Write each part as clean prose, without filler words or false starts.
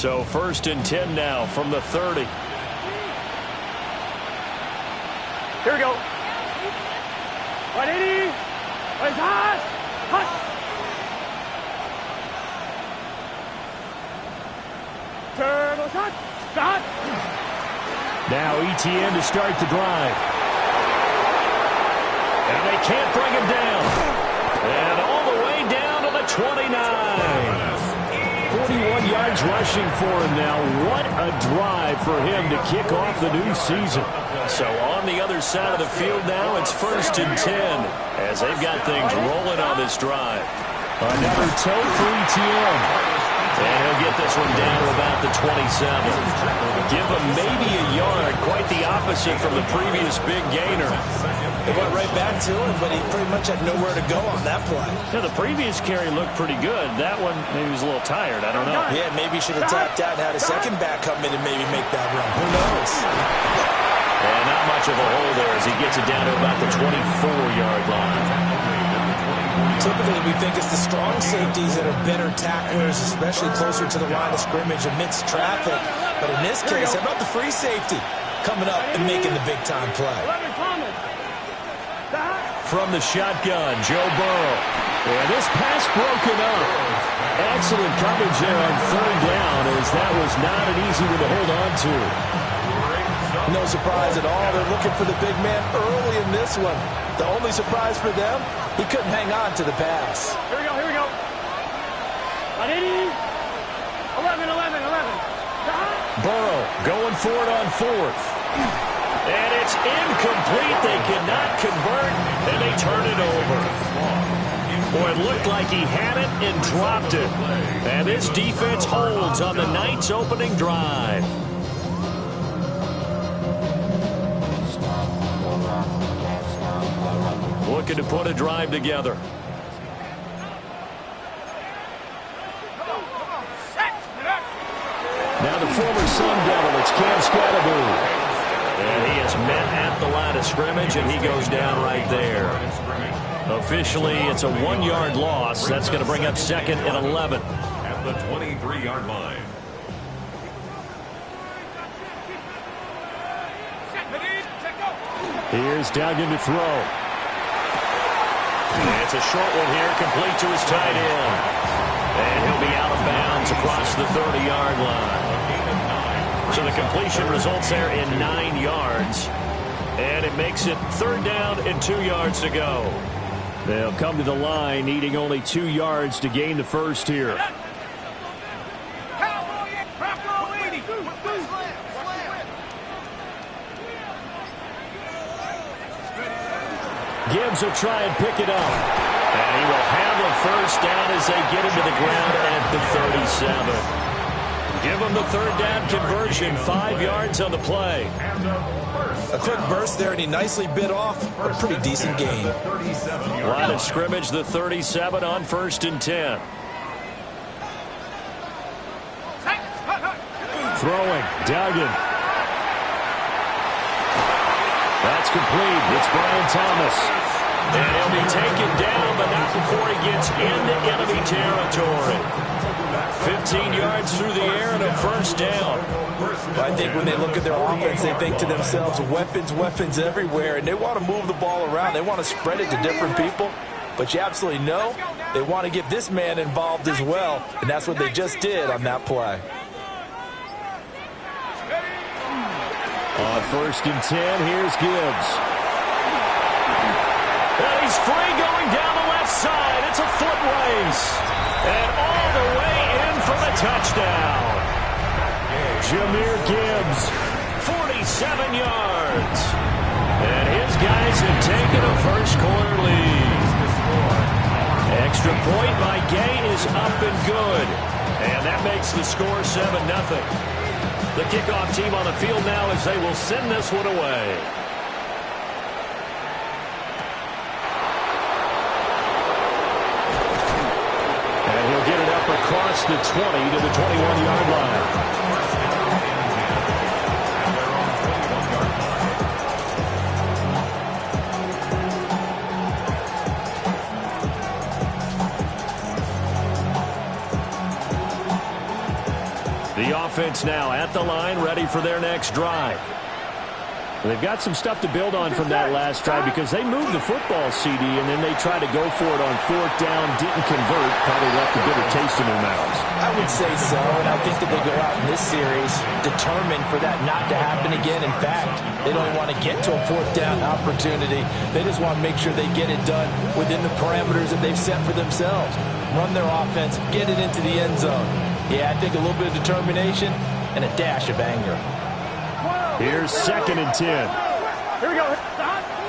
So 1st and 10 now from the 30. Here we go. 180. Raise high. Hut. Turtle shot. Stop. Now ETN to start the drive. And they can't bring him down. And all the way down to the 29. 41 yards rushing for him now. What a drive for him to kick off the new season. So on the other side of the field now, it's 1st and 10 as they've got things rolling on this drive. Another toe for ETN. And he'll get this one down to about the 27. Give him maybe a yard, quite the opposite from the previous big gainer. It went right back to him, but he pretty much had nowhere to go on that play. Yeah, the previous carry looked pretty good. That one, maybe he was a little tired. I don't know. Yeah, maybe he should have tapped out and had a second back come in and maybe make that run. Who knows? And not much of a hole there as he gets it down to about the 24-yard line. Typically, we think it's the strong safeties that are better tacklers, especially closer to the line of scrimmage amidst traffic. But in this case, how about the free safety coming up and making the big-time play? From the shotgun, Joe Burrow. And this pass broken up. Excellent coverage there on 3rd down as that was not an easy one to hold on to. No surprise at all. They're looking for the big man early in this one. The only surprise for them, he couldn't hang on to the pass. Here we go, here we go. 180. 11. Burrow going for it on 4th. And it's incomplete. They cannot convert, and they turn it over. Boy, it looked like he had it and dropped it. And this defense holds on the night's opening drive. Looking to put a drive together. Now the former Sun Devil, it's Cam Scatterboom. And he is met at the line of scrimmage, and he goes down right there. Officially, it's a 1-yard loss. That's going to bring up 2nd and 11. At the 23-yard line. Here's Duggan to throw. And it's a short one here, complete to his tight end. And he'll be out of bounds across the 30-yard line. So the completion results there in 9 yards. And it makes it 3rd down and 2 yards to go. They'll come to the line, needing only 2 yards to gain the first here. Gibbs will try and pick it up. And he will have a first down as they get him to the ground at the 37. Give him the 3rd down conversion, 5 yards on the play. A quick burst there, and he nicely bit off a pretty decent gain. Line of scrimmage, the 37 on 1st and 10. Throwing, Duggan. That's complete. It's Brian Thomas. And he'll be taken down, but not before he gets into enemy territory. 15 yards through the air and a first down. I think when they look at their offense, they think to themselves, weapons everywhere, and they want to move the ball around. They want to spread it to different people, but you absolutely know they want to get this man involved as well, and that's what they just did on that play. On 1st and 10, here's Gibbs. And he's free going down the left side. It's a foot race. And all the way in for the touchdown. Jahmyr Gibbs, 47 yards. And his guys have taken a first-quarter lead. Extra point by Gay is up and good. And that makes the score 7-0. The kickoff team on the field now as they will send this one away. And he'll get it up across the 20 to the 21-yard line. The offense now at the line, ready for their next drive. They've got some stuff to build on from that last drive because they moved the football, CD, and then they tried to go for it on fourth down, didn't convert, probably left a bitter taste in their mouths. I would say so, and I think that they go out in this series determined for that not to happen again. In fact, they don't want to get to a fourth down opportunity. They just want to make sure they get it done within the parameters that they've set for themselves. Run their offense, get it into the end zone. Yeah, I think a little bit of determination and a dash of anger. Here's 2nd and 10. Here we go.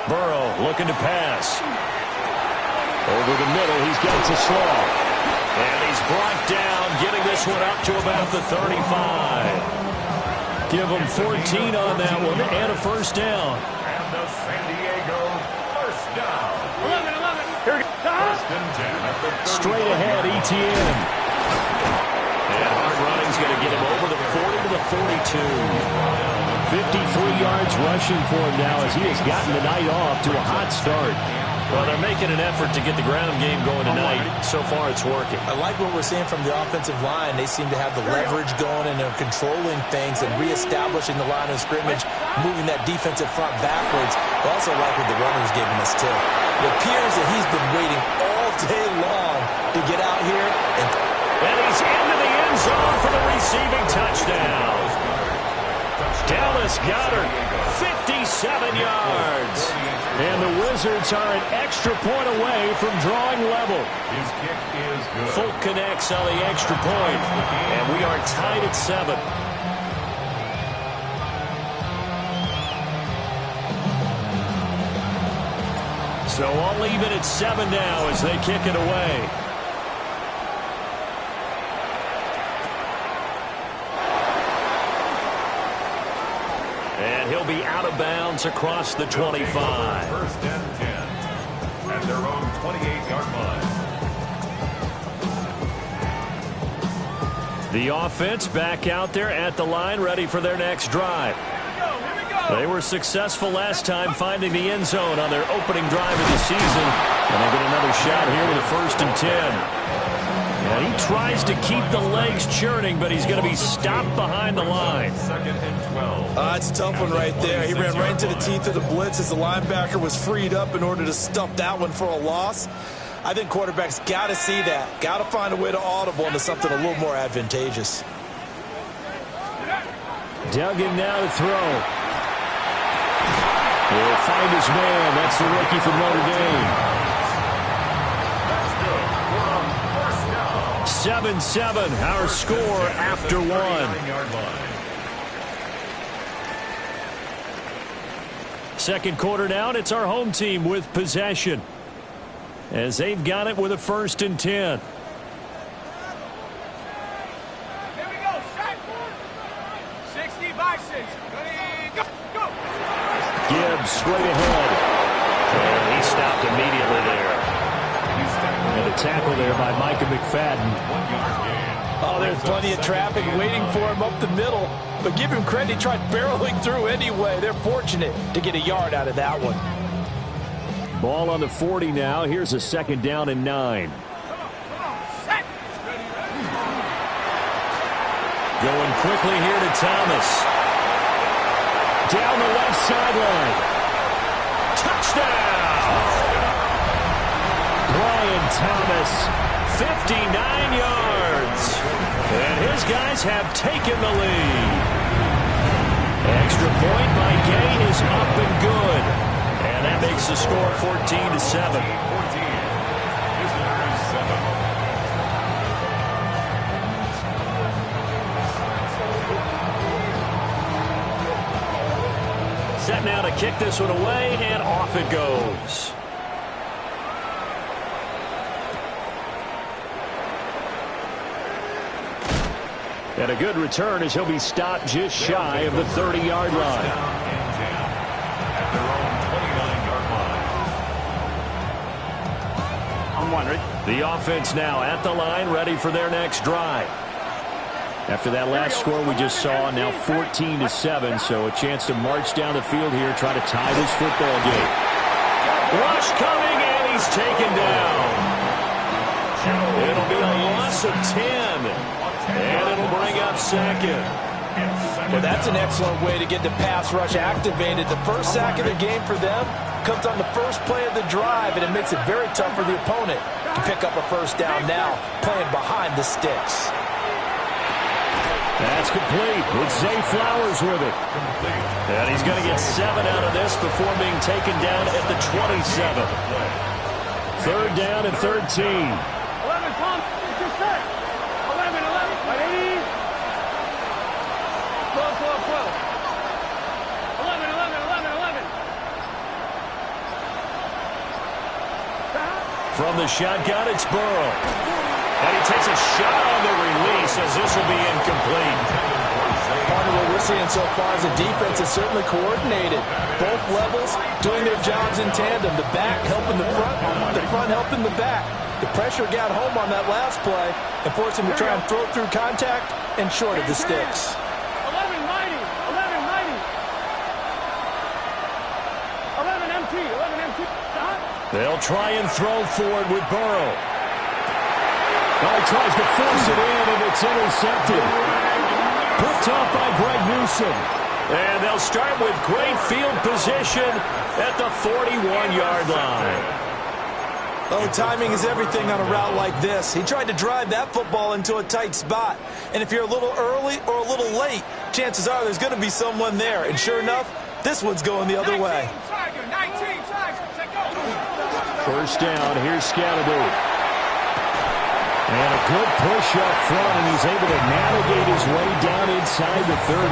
Burrow looking to pass. Over the middle, he's got it to Slaw. And he's brought down, getting this one up to about the 35. Give him 14 on that one and a first down. And the San Diego first down. 11. Here we go. First and 10 at the 35. Straight ahead, ETN. And hard running's going to get him over the 40 to the 42. 53 yards rushing for him now as he has gotten the night off to a hot start. Well, they're making an effort to get the ground game going tonight. So far, it's working. I like what we're seeing from the offensive line. They seem to have the leverage going, and they're controlling things and reestablishing the line of scrimmage, moving that defensive front backwards. I also like what the runner's giving us, too. It appears that he's been waiting all day long to get out here. And he's into the end zone for the receiving touchdown. Dallas Goedert, 57 yards. And the Wizards are an extra point away from drawing level. His kick is good. Folk connects on the extra point. And we are tied at 7. So all even at 7 now as they kick it away. And he'll be out of bounds across the 25. First and 10 at their own 28-yard line. The offense back out there at the line, ready for their next drive. They were successful last time finding the end zone on their opening drive of the season. And they'll get another shot here with a 1st and 10. And he tries to keep the legs churning, but he's going to be stopped behind the line. 2nd and 12. It's a tough one right there. He ran right into the teeth of the blitz as the linebacker was freed up in order to stump that one for a loss. I think quarterbacks got to see that. Got to find a way to audible into something a little more advantageous. Dug in now to throw. He'll find his man. That's the rookie from Notre Dame. 7-7, our score after 1. Second quarter now, and it's our home team with possession, as they've got it with a 1st and 10. Here we go. Set. 60 by 6. Go. Gibbs straight ahead. And he stopped immediately there. And a tackle there by Micah McFadden. Oh, there's plenty of traffic waiting for him up the middle. But give him credit, he tried barreling through anyway. They're fortunate to get a yard out of that one. Ball on the 40 now. Here's a 2nd down and 9. Going quickly here to Thomas. Down the left sideline. Touchdown! Brian Thomas, 59 yards. And his guys have taken the lead. Extra point by Gay is up and good. And that makes the score 14-7. Set now to kick this one away, and off it goes. And a good return as he'll be stopped just shy of the 30-yard line. I'm wondering. The offense now at the line, ready for their next drive. After that last score we just saw, now 14-7, so a chance to march down the field here, try to tie this football game. Rush coming, and he's taken down. It'll be a loss of 10. And it'll bring up second. Well, that's an excellent way to get the pass rush activated. The first sack of the game for them comes on the first play of the drive, and it makes it very tough for the opponent to pick up a first down now, playing behind the sticks. That's complete with Zay Flowers with it. And he's going to get 7 out of this before being taken down at the 27. Third down and 13. 11, Tom. It's your set. 11, 11. Ready? 12, 12, 12. 11, 11, 11, 11. From the shotgun, it's Burrow. And he takes a shot on the release as this will be incomplete. Part of what we're seeing so far is the defense is certainly coordinated. Both levels doing their jobs in tandem. The back helping the front helping the back. The pressure got home on that last play and forced him to try and throw through contact and short of the sticks. 11, mighty. 11, mighty. 11, MT. 11, MT. Stop. They'll try and throw forward with Burrow. Well, he tries to force it in, and it's intercepted. Picked off by Greg Newsom. And they'll start with great field position at the 41-yard line. Oh, timing is everything on a route like this. He tried to drive that football into a tight spot. And if you're a little early or a little late, chances are there's going to be someone there. And sure enough, this one's going the other way. 19, Tiger. Take go. First down, here's Scatterby. And a good push up front, and he's able to navigate his way down inside the 30.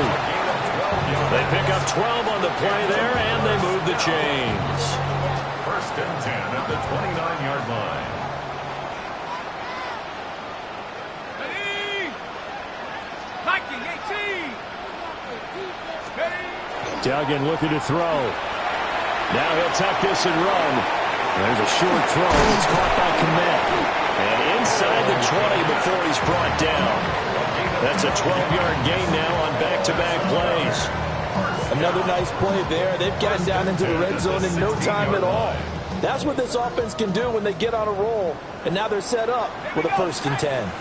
They pick up 12 on the play there, and they move the chains. First and 10 at the 29-yard line. Ready? Viking 18. Ready? Duggan looking to throw. Now he'll tuck this and run. There's a short throw. It's caught by Kmet. And inside the 20 before he's brought down. That's a 12-yard gain now on back-to-back plays. Another nice play there. They've gotten down into the red zone in no time at all. That's what this offense can do when they get on a roll. And now they're set up with a 1st and 10.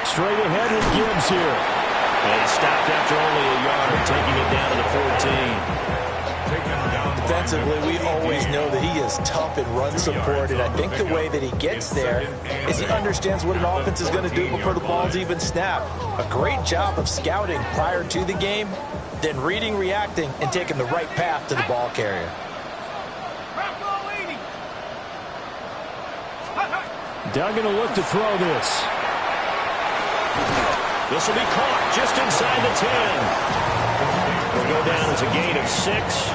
Straight ahead with Gibbs here. And he stopped after only a yard, taking it down to the 14. Defensively, we always know that he is tough in run support, and I think the way that he gets there is he understands what an offense is going to do before the ball's even snapped. A great job of scouting prior to the game, then reading, reacting, and taking the right path to the ball carrier. Duggan will look to throw this. This will be caught just inside the 10. It'll go down as a gain of 6.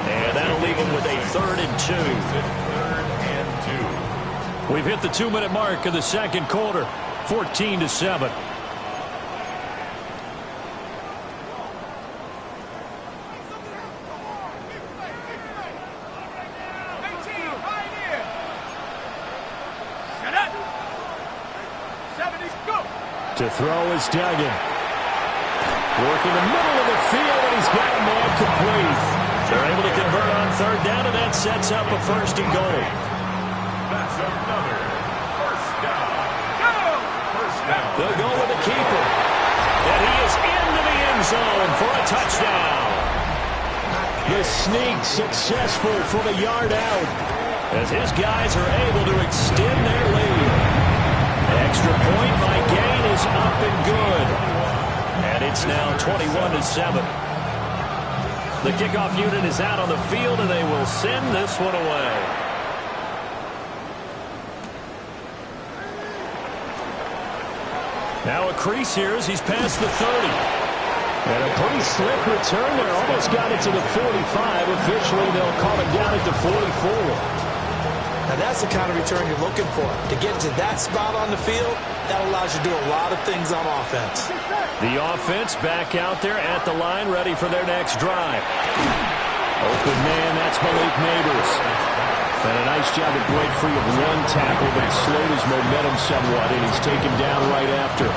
And that'll leave him with a 3rd and 2. 3rd and 2. We've hit the 2-minute mark of the second quarter. 14-7. To throw is Duggan. Working the middle of the field, and he's got a man complete. They're able to convert on 3rd down, and that sets up a 1st and goal. That's another first down. First down. They'll go with the keeper. And he is into the end zone for a touchdown. The sneak successful from a yard out as his guys are able to extend their lead. Extra point by Gain is up and good. And it's now 21-7. The kickoff unit is out on the field, and they will send this one away. Now a crease here as he's past the 30. And a pretty slick return there. Almost got it to the 45. Officially, they'll call it down at the 44. Now that's the kind of return you're looking for. To get to that spot on the field, that allows you to do a lot of things on offense. The offense back out there at the line, ready for their next drive. Open man, that's Malik Neighbors. And a nice job to break free of one tackle, but it slowed his momentum somewhat, and he's taken down right after.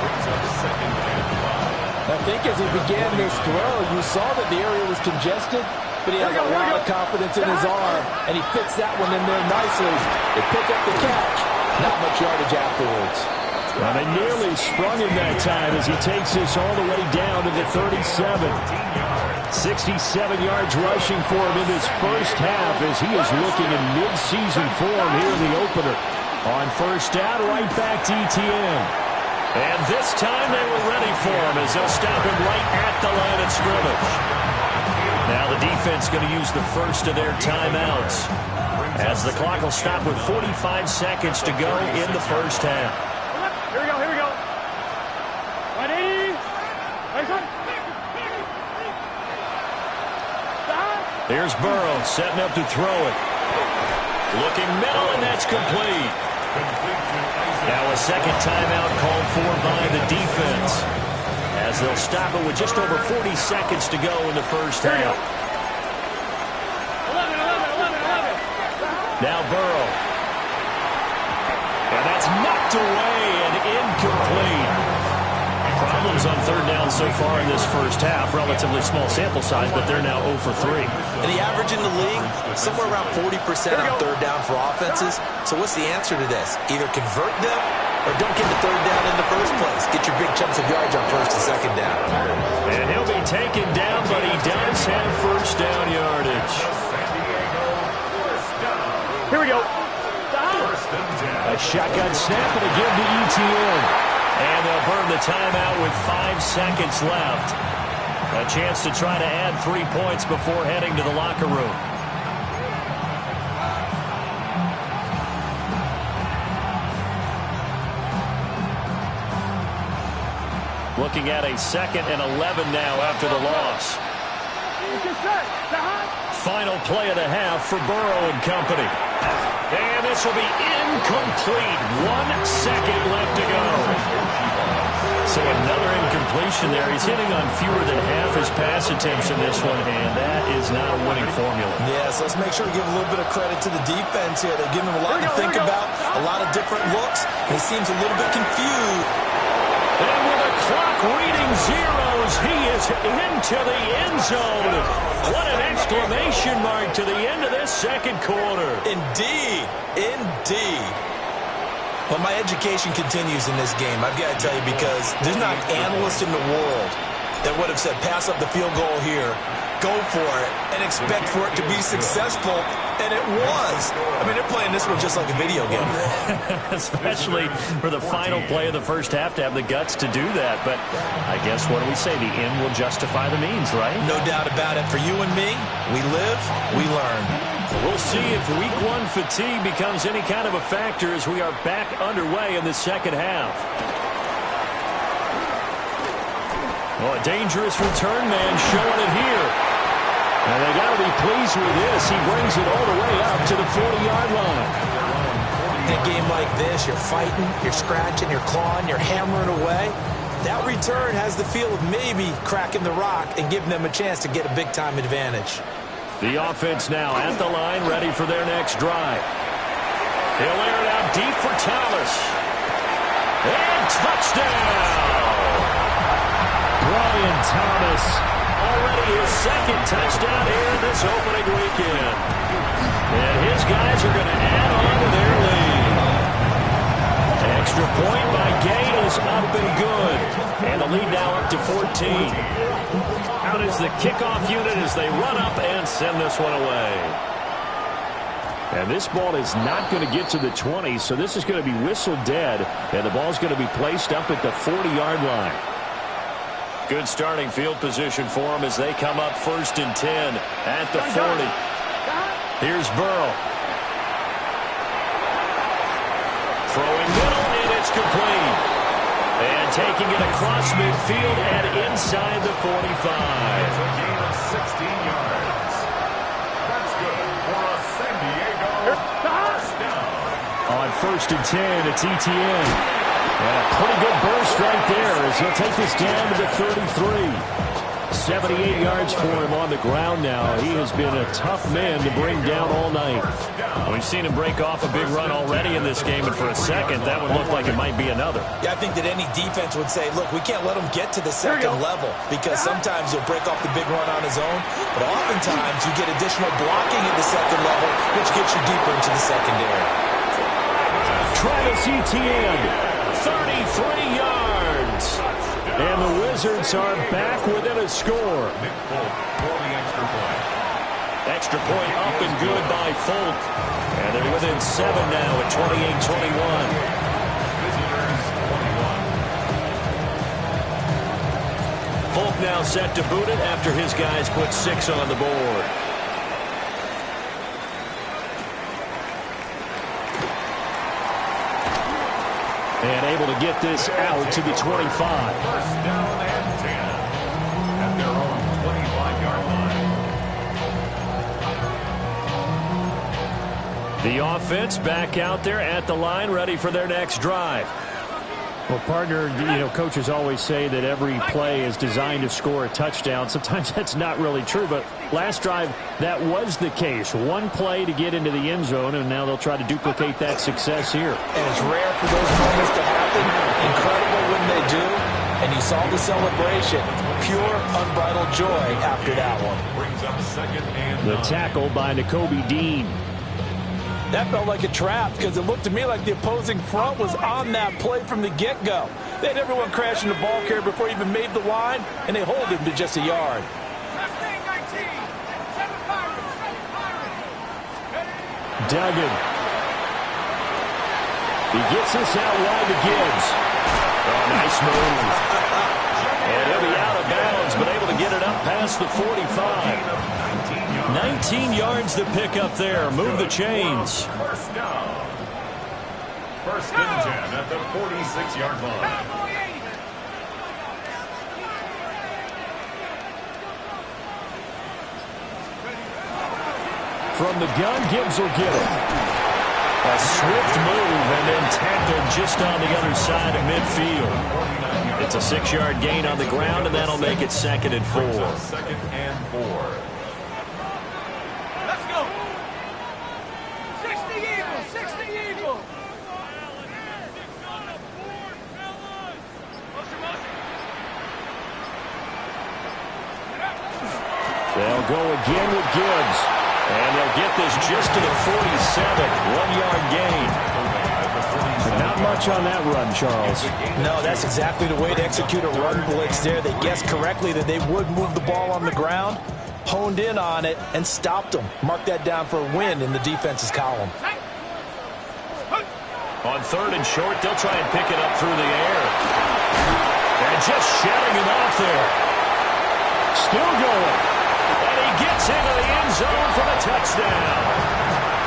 I think as he began this throw, you saw that the area was congested, but he has a lot of confidence in his arm, and he fits that one in there nicely. They pick up the catch. Not much yardage afterwards. Well, they nearly sprung him that time as he takes this all the way down to the 37. 67 yards rushing for him in this first half as he is looking in mid-season form here in the opener. On first down, right back to ETN. And this time they were ready for him as they'll stop him right at the line of scrimmage. Now the defense going to use the first of their timeouts as the clock will stop with 45 seconds to go in the first half. Here we go, here we go. 180. Here's Burrow setting up to throw it. Looking middle, and that's complete. Now a second timeout called for by the defense as they'll stop it with just over 40 seconds to go in the first half. 11. Now Burrow. And that's knocked away and incomplete. Problems on third down so far in this first half. Relatively small sample size, but they're now 0 for 3. And the average in the league, somewhere around 40% on third down for offenses. So what's the answer to this? Either convert them or don't get the third down in the first place. Get your big chunks of yards on first and second down. And he'll be taken down, but he does have first down yardage. Here we go. A shotgun snap and a give to ETN. And they'll burn the timeout with 5 seconds left. A chance to try to add 3 points before heading to the locker room. Looking at a 2nd and 11 now after the loss. Final play of the half for Burrow and company. And this will be incomplete. 1 second left to go. So another incompletion there. He's hitting on fewer than half his pass attempts in this one, and that is not a winning formula. Yeah, so let's make sure to give a little bit of credit to the defense here. They're giving him a lot to think about, a lot of different looks, and he seems a little bit confused. And with the clock reading zeros, he is into the end zone. What an exclamation mark to the end of this second quarter. Indeed, indeed. But my education continues in this game, I've got to tell you, because there's not an analyst in the world that would have said pass up the field goal here, go for it, and expect for it to be successful, and it was. I mean, they're playing this one just like a video game. Especially for the final play of the first half to have the guts to do that. But I guess, what do we say? The end will justify the means, right? No doubt about it. For you and me, we live, we learn. We'll see if week 1 fatigue becomes any kind of a factor as we are back underway in the second half. Well, a dangerous return man showing it here. And they got to be pleased with this. He brings it all the way up to the 40-yard line. In a game like this, you're fighting, you're scratching, you're clawing, you're hammering away. That return has the feel of maybe cracking the rock and giving them a chance to get a big-time advantage. The offense now at the line, ready for their next drive. He'll air it out deep for Thomas. And touchdown! Brian Thomas, already his 2nd touchdown here in this opening weekend. And his guys are going to add on to their lead. Extra point by Gay is up and good. And the lead now up to 14. Out is the kickoff unit as they run up and send this one away. And this ball is not going to get to the 20, so this is going to be whistled dead, and the ball's going to be placed up at the 40-yard line. Good starting field position for them as they come up 1st and 10 at the 40. Here's Burrow. Throwing middle, and it's complete. And taking it across midfield and inside the 45. It's a gain of 16 yards. That's good for a San Diego first down. On 1st and 10, it's ETN. And a pretty good burst right there as he'll take this down to the 33. 78 yards for him on the ground now. He has been a tough man to bring down all night. We've seen him break off a big run already in this game, and for a second, that would look like it might be another. Yeah, I think that any defense would say, look, we can't let him get to the second level, because sometimes he'll break off the big run on his own, but oftentimes you get additional blocking at the second level, which gets you deeper into the secondary. Travis Etienne 33 yards. And the Wizards are back within a score. Extra point up and good by Folk. And they're within 7 now at 28-21. Folk now set to boot it after his guys put 6 on the board. And able to get this out to the 25. First down and 10 at their own 25-yard line. The offense back out there at the line, ready for their next drive. Well, partner, coaches always say that every play is designed to score a touchdown. Sometimes that's not really true, but last drive, that was the case. One play to get into the end zone, and now they'll try to duplicate that success here. And it's rare for those moments to happen. Incredible when they do. And you saw the celebration. Pure, unbridled joy after that one. Brings up second and The tackle by Nakobe Dean. That felt like a trap because it looked to me like the opposing front was on that play from the get-go. They had everyone crashing the ball carrier before he even made the line, and they hold him to just a yard. Duggan. He gets this out wide to Gibbs. Oh, nice move. And he'll be out of bounds, but able to get it up past the 45. 19 yards to pick up there. Move the chains. First down. First and 10 at the 46-yard line. From the gun, Gibbs will get it. A swift move and then tackled just on the other side of midfield. It's a 6-yard gain on the ground, and that'll make it 2nd and 4. Second and 4. They'll go again with Gibbs. And they'll get this just to the 47. 1-yard gain. Not much on that run, Charles. No, that's exactly the way to execute a run blitz there. They guessed correctly that they would move the ball on the ground, honed in on it, and stopped them. Mark that down for a win in the defense's column. On 3rd and short, they'll try and pick it up through the air. And just shedding him off there. Still going. And he gets into the end zone for the touchdown.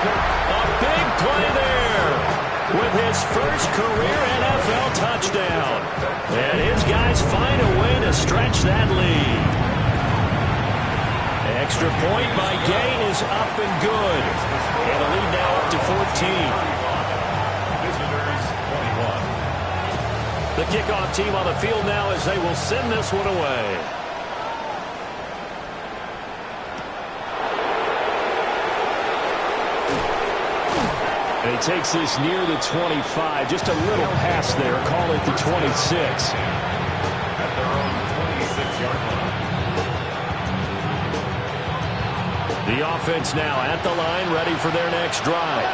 A big play there with his first career NFL touchdown. And his guys find a way to stretch that lead. Extra point by Gay is up and good. And a lead now up to 14. The kickoff team on the field now as they will send this one away. And he takes this near the 25. Just a little pass there. Call it the 26. At their own 26-yard line. The offense now at the line, ready for their next drive.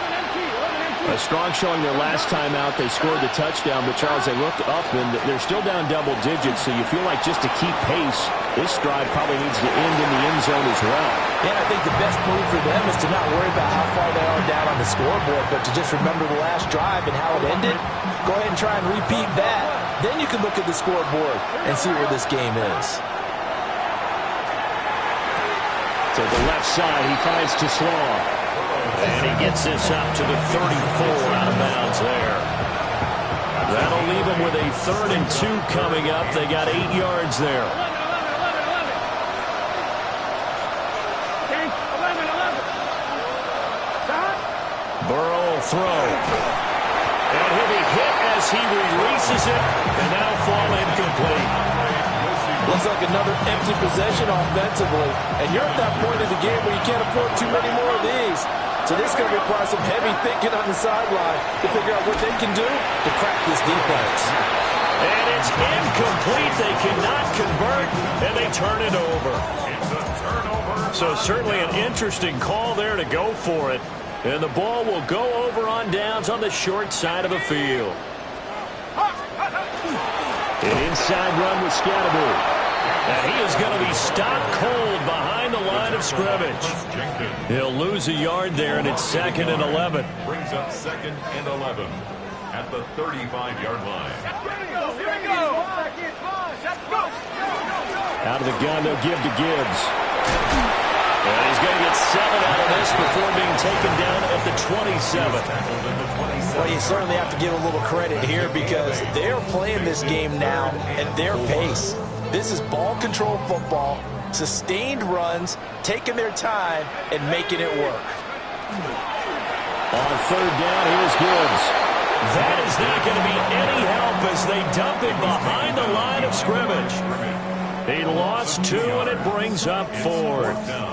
A strong showing their last time out. They scored the touchdown, but Charles, they looked up and they're still down double digits, so you feel like just to keep pace, this drive probably needs to end in the end zone as well. Yeah, I think the best move for them is to not worry about how far they are down on the scoreboard, but to just remember the last drive and how it ended. Go ahead and try and repeat that. Then you can look at the scoreboard and see where this game is. To the left side, he finds Teslaw. And he gets this up to the 34 out of bounds there. That'll leave him with a 3rd and 2 coming up. They got 8 yards there. Burrow will throw. And he'll be hit as he releases it. And that'll fall incomplete. Looks like another empty possession offensively. And you're at that point of the game where you can't afford too many more of these. So this is going to require some heavy thinking on the sideline to figure out what they can do to crack this defense. And it's incomplete. They cannot convert, and they turn it over. It's a turnover. So certainly an interesting call there to go for it. And the ball will go over on downs on the short side of the field. An inside run with Scatterby. And he is going to be stopped cold behind the line of scrimmage. He'll lose a yard there, and it's 2nd and 11. Brings up 2nd and 11 at the 35-yard line. Here we go. Out of the gun, they'll give to Gibbs. And he's going to get 7 out of this before being taken down at the 27. Well, you certainly have to give a little credit here because they're playing this game now at their pace. This is ball control football, sustained runs, taking their time, and making it work. On 3rd down, here's Gibbs. That is not going to be any help as they dump it behind the line of scrimmage. He lost 2, and it brings up 4th.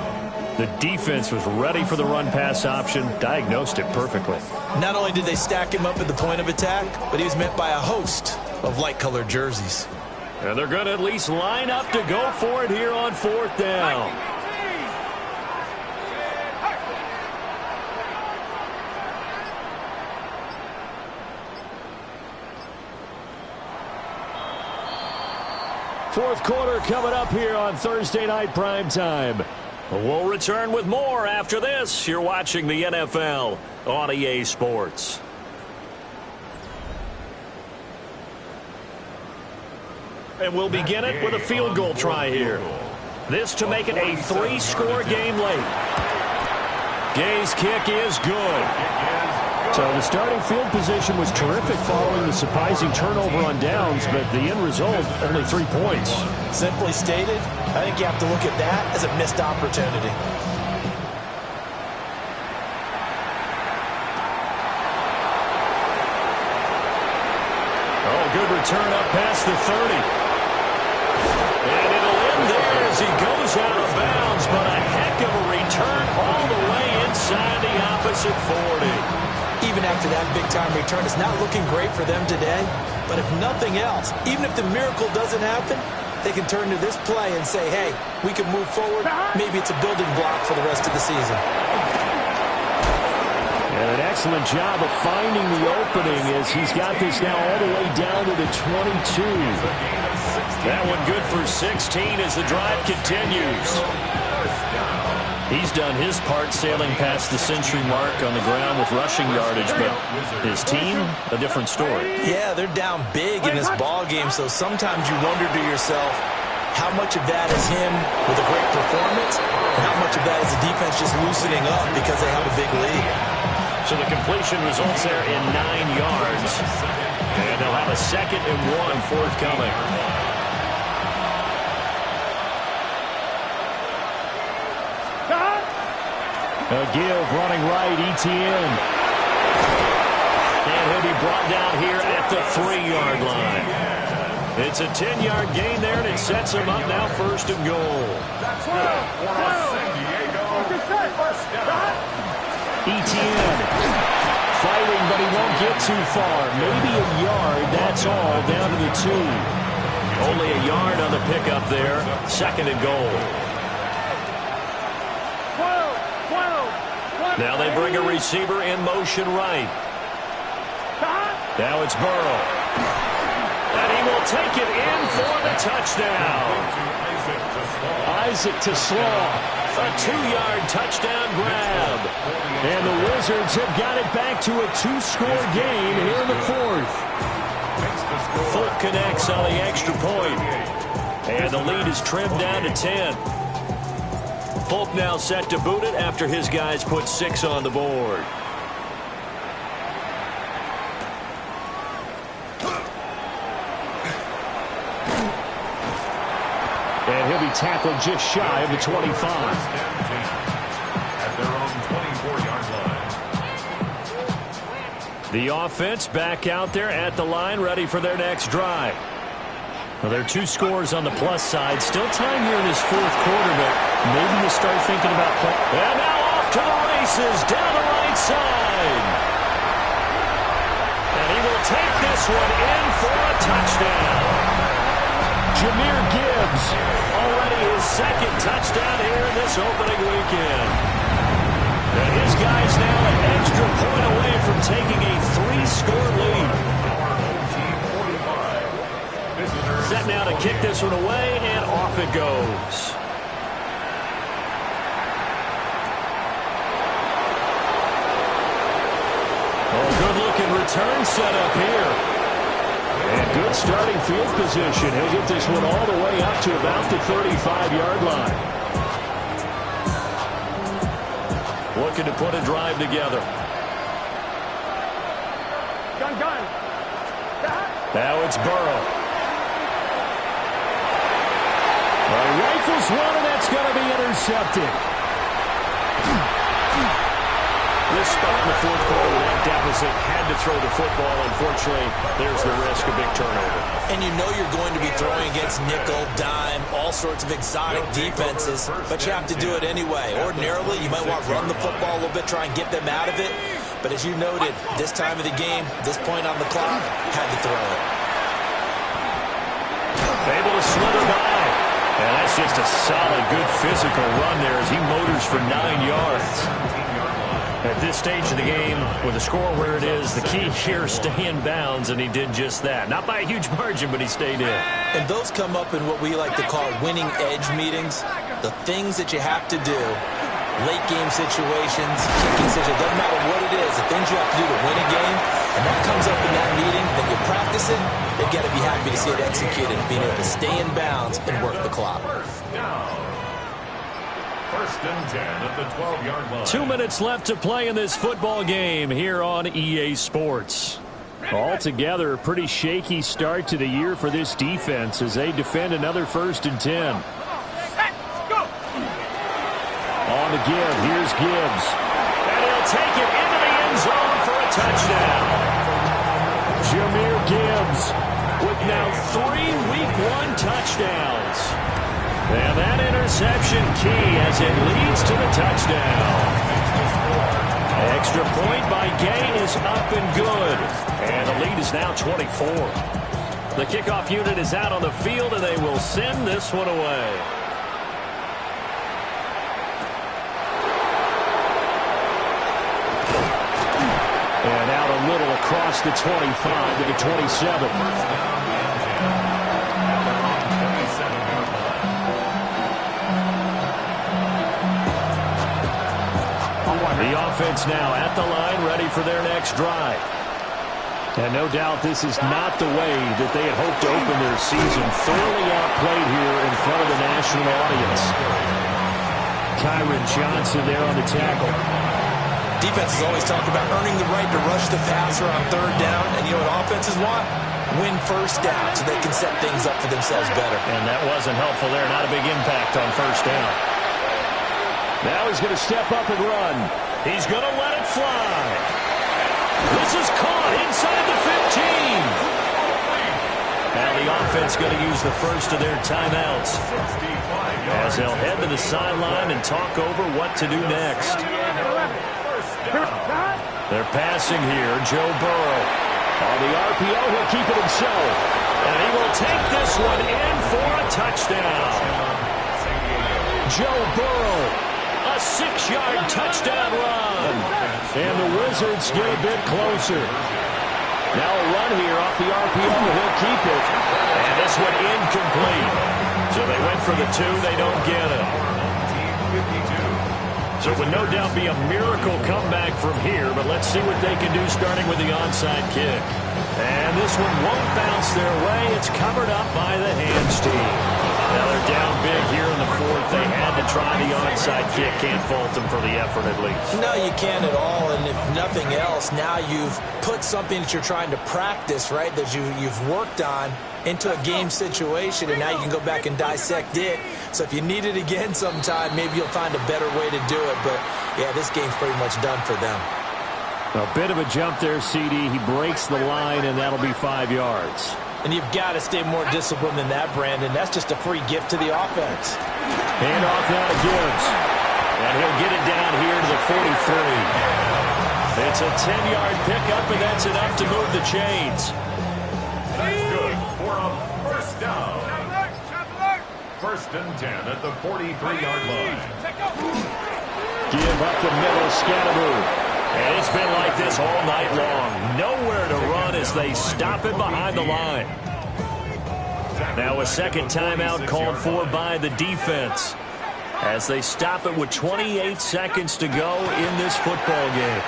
The defense was ready for the run-pass option, diagnosed it perfectly. Not only did they stack him up at the point of attack, but he was met by a host of light-colored jerseys. And they're going to at least line up to go for it here on 4th down. Fourth quarter coming up here on Thursday Night Primetime. We'll return with more after this. You're watching the NFL on EA Sports. And we'll begin it with a field goal try here. This to make it a 3-score game late. Gay's kick is good. So the starting field position was terrific following the surprising turnover on downs, but the end result, only 3 points. Simply stated, I think you have to look at that as a missed opportunity. Oh, good return up past the 30. And it'll end there as he goes out of bounds, but a heck of a return all the way inside the opposite 40. Even after that big-time return, it's not looking great for them today. But if nothing else, even if the miracle doesn't happen, they can turn to this play and say, hey, we can move forward. Maybe it's a building block for the rest of the season. And an excellent job of finding the opening as he's got this now all the way down to the 22. That one good for 16 as the drive continues. He's done his part sailing past the century mark on the ground with rushing yardage, but his team, a different story. Yeah, they're down big in this ball game, so sometimes you wonder to yourself how much of that is him with a great performance and how much of that is the defense just loosening up because they have a big lead. So the completion results there in 9 yards, and they'll have a 2nd and 1 forthcoming. A give running right, Etienne. And he'll be brought down here at the 3-yard line. It's a 10-yard gain there, and it sets him up now 1st and goal. Etienne fighting, but he won't get too far. Maybe a yard, that's all, down to the 2. Only a yard on the pickup there, 2nd and goal. Now they bring a receiver in motion right. Now it's Burrow. And he will take it in for the touchdown. Isaac to Slaw. A 2-yard touchdown grab. And the Wizards have got it back to a 2-score game here in the 4th. Folk connects on the extra point. And the lead is trimmed down to 10. Folk now set to boot it after his guys put 6 on the board. And he'll be tackled just shy of the 25. At their own 24-yard line. The offense back out there at the line, ready for their next drive. Well, there are 2 scores on the plus side. Still time here in this 4th quarter, but maybe you start thinking about play. And now off to the races down the right side. And he will take this one in for a touchdown. Jahmyr Gibbs, already his 2nd touchdown here in this opening weekend. And his guys now an extra point away from taking a 3-score lead. Team 45. This is this one away, and off it goes. Good-looking return set up here. And good starting field position. He'll get this one all the way up to about the 35-yard line. Looking to put a drive together. Gun. Now it's Burrow. Rifles one, and that's going to be intercepted. This spot in the fourth quarter with that deficit had to throw the football. Unfortunately, there's the risk of big turnover. And you know you're going to be throwing against nickel, dime, all sorts of exotic defenses, but you have to do it anyway. Ordinarily, you might want to run the football a little bit, try and get them out of it. But as you noted, this time of the game, this point on the clock, had to throw it. Able to slither by. And that's just a solid, good physical run there as he motors for 9 yards. At this stage of the game, with the score where it is, the key here, stay in bounds, and he did just that. Not by a huge margin, but he stayed in. And those come up in what we like to call winning edge meetings. The things that you have to do, late game situations, kicking situations, doesn't matter what it is, the things you have to do to win a game, and that comes up in that meeting, then you practice it, they've got to be happy to see it executed, being able to stay in bounds and work the clock. First and 10 at the 12-yard line. 2 minutes left to play in this football game here on EA Sports. Altogether, a pretty shaky start to the year for this defense as they defend another 1st and 10. On the give, here's Gibbs. And he'll take it into the end zone for a touchdown. Jahmyr Gibbs with now 3 Week 1 touchdowns. And that interception key as it leads to the touchdown. Extra point by Gay is up and good. And the lead is now 24. The kickoff unit is out on the field, and they will send this one away. And out a little across the 25 to the 27. The offense now at the line, ready for their next drive. And no doubt this is not the way that they had hoped to open their season. Thoroughly outplayed here in front of the national audience. Kyron Johnson there on the tackle. Defenses always talk about earning the right to rush the passer on 3rd down. And you know what offenses want? Win 1st down so they can set things up for themselves better. And that wasn't helpful there. Not a big impact on 1st down. Now he's going to step up and run. He's going to let it fly. This is caught inside the 15. Now the offense going to use the first of their timeouts as they'll head to the sideline and talk over what to do next. They're passing here. Joe Burrow. On the RPO, he'll keep it himself. And he will take this one in for a touchdown. Joe Burrow. A 6-yard touchdown run. And the Wizards get a bit closer. Now a run here off the RPO. He'll keep it. And this one incomplete. So they went for the 2. They don't get it. So it would no doubt be a miracle comeback from here. But let's see what they can do starting with the onside kick. And this one won't bounce their way. It's covered up by the hands team. Now they're down big here in the 4th. They had to try the onside kick. Can't fault them for the effort at least. No, you can't at all. And if nothing else, now you've put something that you're trying to practice, right, that you've worked on into a game situation, and now you can go back and dissect it. So if you need it again sometime, maybe you'll find a better way to do it. But, yeah, this game's pretty much done for them. A bit of a jump there, CD. He breaks the line, and that'll be 5 yards. And you've got to stay more disciplined than that, Brandon. That's just a free gift to the offense. Hand off now to Gibbs. And he'll get it down here to the 43. It's a 10-yard pickup, and that's enough to move the chains. That's good for a 1st down. 1st and 10 at the 43-yard line. Give up the middle, Scatteroo. And it's been like this all night long. Nowhere to run as they stop it behind the line. Now a second timeout called for by the defense as they stop it with 28 seconds to go in this football game.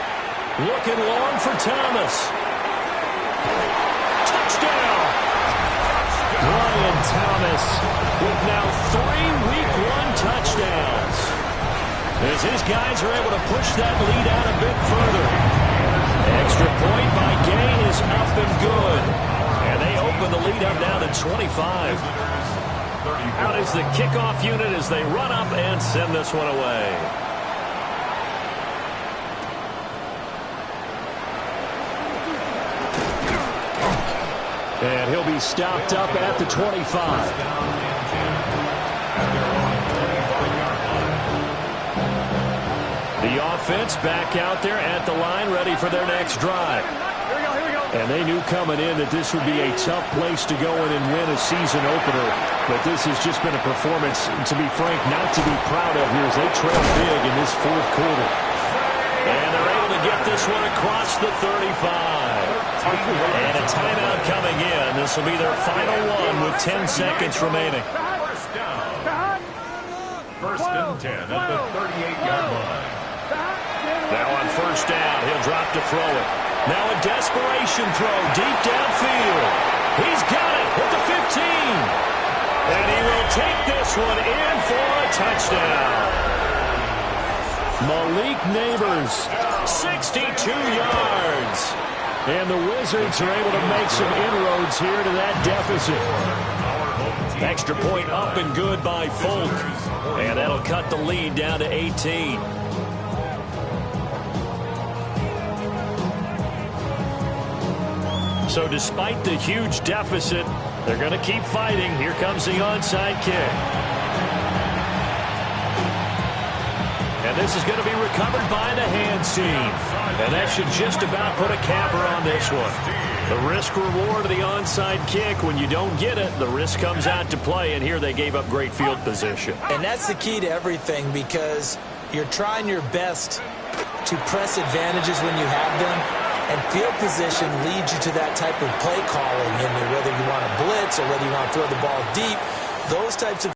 Looking long for Thomas. Touchdown! Brian Thomas with now 3 Week 1 touchdowns. As his guys are able to push that lead out a bit further. Extra point by Gay is up and good. And they open the lead up now to 25. Out is the kickoff unit as they run up and send this one away. And he'll be stopped up at the 25. The offense back out there at the line, ready for their next drive. And they knew coming in that this would be a tough place to go in and win a season opener. But this has just been a performance, to be frank, not to be proud of here as they trail big in this fourth quarter. And they're able to get this one across the 35. And a timeout coming in. This will be their final one with 10 seconds remaining. First and 10 at the 38-yard line. Now on first down, he'll drop to throw it. Now a desperation throw deep downfield. He's got it at the 15. And he will take this one in for a touchdown. Malik Neighbors, 62 yards. and the Wizards are able to make some inroads here to that deficit. Extra point up and good by Folk. And that'll cut the lead down to 18. So despite the huge deficit, they're going to keep fighting. Here comes the onside kick. And this is going to be recovered by the hands team. And that should just about put a capper on this one. The risk reward of the onside kick, when you don't get it, the risk comes out to play, and here they gave up great field position. And that's the key to everything, because you're trying your best to press advantages when you have them, and field position leads you to that type of play calling, whether you want to blitz or whether you want to throw the ball deep. Those types of